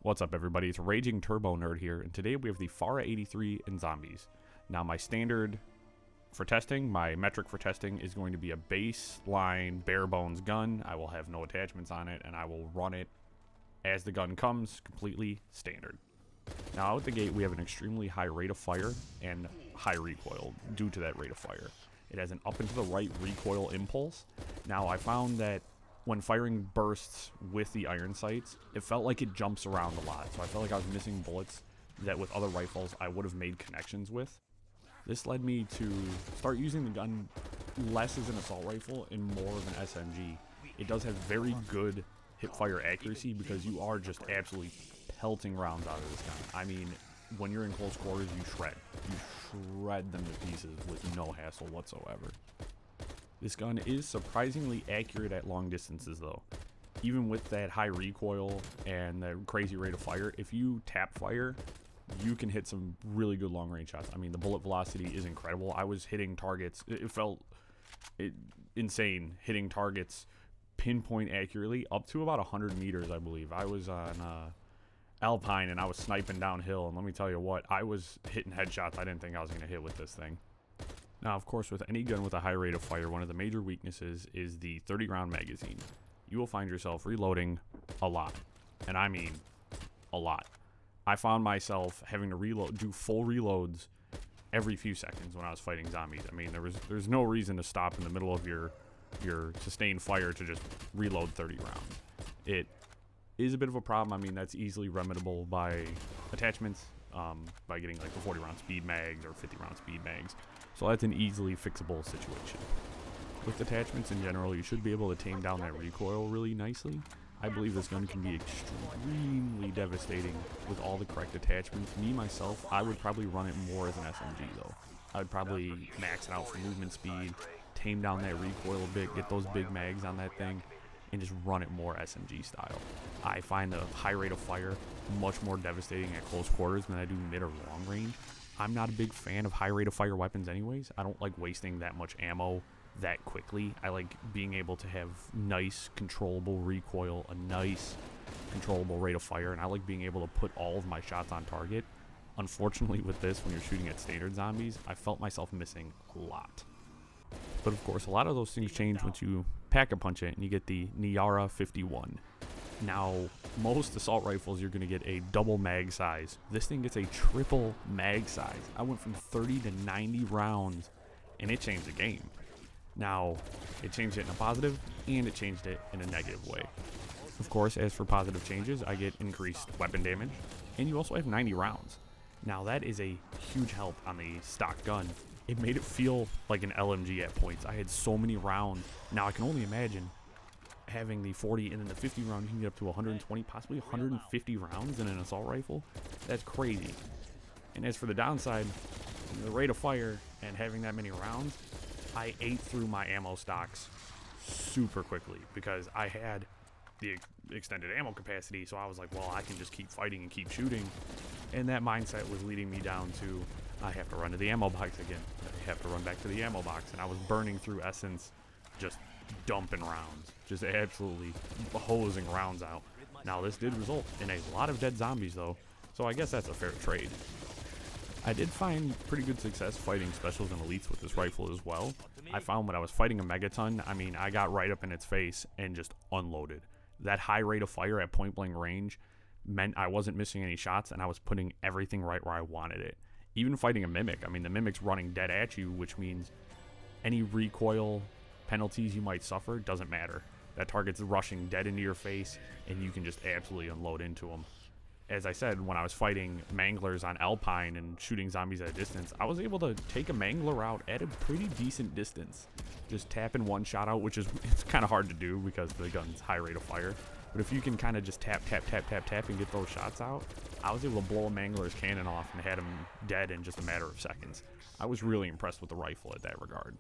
What's up, everybody? It's RagingTurboNerd here, and today we have the Fara 83 in zombies. Now, my standard for testing, my metric for testing is going to be a baseline bare bones gun. I will have no attachments on it, and I will run it as the gun comes, completely standard. Now, out the gate, we have an extremely high rate of fire and high recoil due to that rate of fire. It has an up and to the right recoil impulse. Now, I found that when firing bursts with the iron sights, it felt like it jumps around a lot. So I felt like I was missing bullets that with other rifles I would have made connections with. This led me to start using the gun less as an assault rifle and more of an SMG. It does have very good hip fire accuracy because you are just absolutely pelting rounds out of this gun. I mean, when you're in close quarters, you shred. You shred them to pieces with no hassle whatsoever. This gun is surprisingly accurate at long distances though. Even with that high recoil and that crazy rate of fire, if you tap fire, you can hit some really good long range shots. I mean, the bullet velocity is incredible. I was hitting targets, it felt insane, hitting targets pinpoint accurately up to about 100 meters, I believe. I was on Alpine and I was sniping downhill, and let me tell you what, I was hitting headshots I didn't think I was going to hit with this thing. Now, of course, with any gun with a high rate of fire, one of the major weaknesses is the 30-round magazine. You will find yourself reloading a lot, and I mean a lot. I found myself having to do full reloads every few seconds when I was fighting zombies. I mean, there's no reason to stop in the middle of your sustained fire to just reload 30 rounds. It is a bit of a problem. I mean, that's easily remediable by attachments, by getting like the 40-round speed mags or 50-round speed mags. So that's an easily fixable situation. With attachments in general, you should be able to tame down that recoil really nicely. I believe this gun can be extremely devastating with all the correct attachments. Me, myself, I would probably run it more as an SMG though. I would probably max it out for movement speed, tame down that recoil a bit, get those big mags on that thing, and just run it more SMG style. I find the high rate of fire much more devastating at close quarters than I do mid or long range. I'm not a big fan of high rate of fire weapons anyways. I don't like wasting that much ammo that quickly. I like being able to have nice controllable recoil, a nice controllable rate of fire, and I like being able to put all of my shots on target. Unfortunately with this, when you're shooting at standard zombies, I felt myself missing a lot. But of course, a lot of those things change once you pack-a-punch it and you get the Niara 51. Now, most assault rifles, you're going to get a double mag size. This thing gets a triple mag size. I went from 30 to 90 rounds, and it changed the game. Now, it changed it in a positive, and it changed it in a negative way. Of course, as for positive changes, I get increased weapon damage, and you also have 90 rounds. Now, that is a huge help on the stock gun. It made it feel like an LMG at points. I had so many rounds. Now, I can only imagine having the 40 and then the 50 round, you can get up to 120, possibly 150 rounds in an assault rifle. That's crazy. And as for the downside, the rate of fire and having that many rounds, I ate through my ammo stocks super quickly because I had the extended ammo capacity. So I was like, well, I can just keep fighting and keep shooting. And that mindset was leading me down to, I have to run to the ammo box again. I have to run back to the ammo box. And I was burning through essence, just dumping rounds, just absolutely hosing rounds out. Now, this did result in a lot of dead zombies though, so I guess that's a fair trade. I did find pretty good success fighting specials and elites with this rifle as well. I found when I was fighting a megaton, I mean, I got right up in its face and just unloaded. That high rate of fire at point blank range meant I wasn't missing any shots and I was putting everything right where I wanted it. Even fighting a mimic, I mean, the mimic's running dead at you, which means any recoil penalties you might suffer doesn't matter. That target's rushing dead into your face and you can just absolutely unload into them. As I said, when I was fighting manglers on Alpine and shooting zombies at a distance, I was able to take a mangler out at a pretty decent distance. Just tapping one shot out, which is, it's kind of hard to do because the gun's high rate of fire. But if you can kind of just tap and get those shots out, I was able to blow a mangler's cannon off and had him dead in just a matter of seconds. I was really impressed with the rifle at that regard.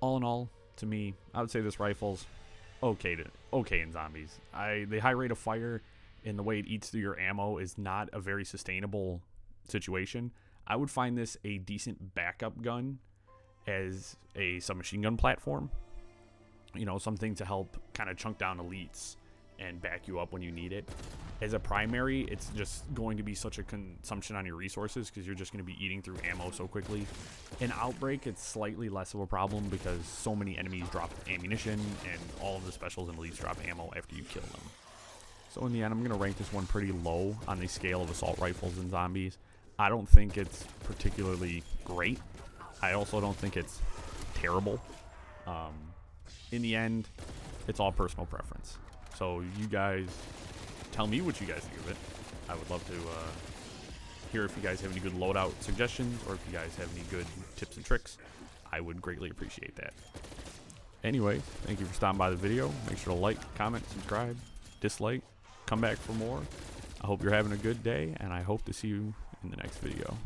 All in all, to me, I would say this rifle's okay in zombies. The high rate of fire and the way it eats through your ammo is not a very sustainable situation. I would find this a decent backup gun as a submachine gun platform. You know, something to help kind of chunk down elites and back you up when you need it. As a primary, it's just going to be such a consumption on your resources because you're just going to be eating through ammo so quickly. In Outbreak, it's slightly less of a problem because so many enemies drop ammunition and all of the specials and elites drop ammo after you kill them. So in the end, I'm going to rank this one pretty low on the scale of assault rifles and zombies. I don't think it's particularly great. I also don't think it's terrible. In the end, it's all personal preference. So you guys tell me what you guys think of it. I would love to hear if you guys have any good loadout suggestions or if you guys have any good tips and tricks. I would greatly appreciate that. Anyway, thank you for stopping by the video. Make sure to like, comment, subscribe, dislike, come back for more. I hope you're having a good day, and I hope to see you in the next video.